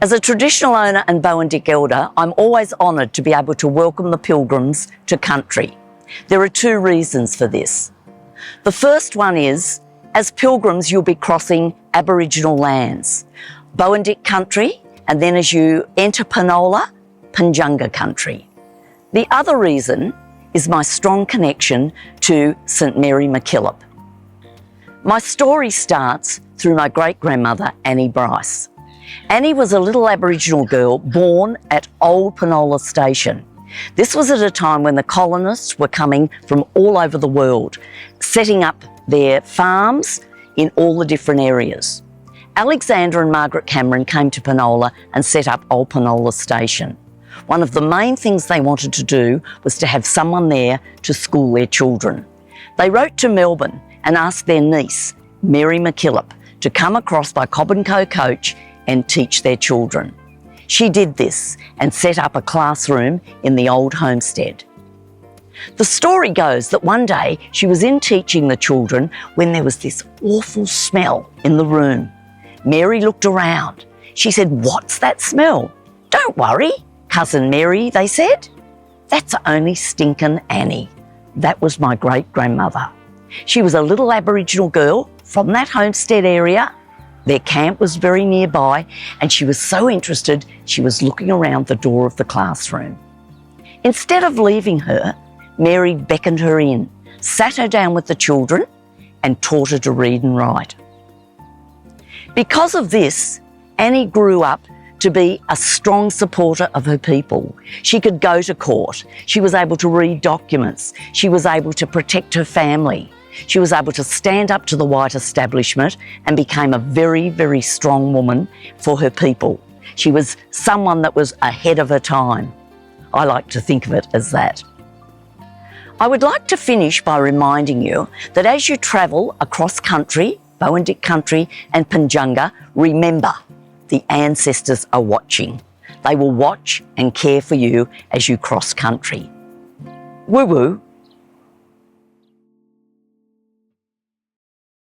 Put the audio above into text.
As a traditional owner and Boandik elder, I'm always honoured to be able to welcome the pilgrims to country. There are two reasons for this. The first one is, as pilgrims, you'll be crossing Aboriginal lands, Boandik country, and then as you enter Penola, Panjunga country. The other reason is my strong connection to St Mary MacKillop. My story starts through my great-grandmother, Annie Brice. Annie was a little Aboriginal girl born at Old Penola Station. This was at a time when the colonists were coming from all over the world, setting up their farms in all the different areas. Alexander and Margaret Cameron came to Penola and set up Old Penola Station. One of the main things they wanted to do was to have someone there to school their children. They wrote to Melbourne and asked their niece, Mary MacKillop, to come across by Cobb & Co coach and teach their children. She did this and set up a classroom in the old homestead. The story goes that one day she was in teaching the children when there was this awful smell in the room. Mary looked around. She said, "What's that smell?" "Don't worry, Cousin Mary," they said. "That's only stinkin' Annie." That was my great-grandmother. She was a little Aboriginal girl from that homestead area. Their camp was very nearby, and she was so interested she was looking around the door of the classroom. Instead of leaving her, Mary beckoned her in, sat her down with the children, and taught her to read and write. Because of this, Annie grew up to be a strong supporter of her people. She could go to court. She was able to read documents. She was able to protect her family. She was able to stand up to the white establishment and became a very, very strong woman for her people. She was someone that was ahead of her time. I like to think of it as that. I would like to finish by reminding you that as you travel across country, Boandik country and Panjunga, remember, the ancestors are watching. They will watch and care for you as you cross country. Woo woo.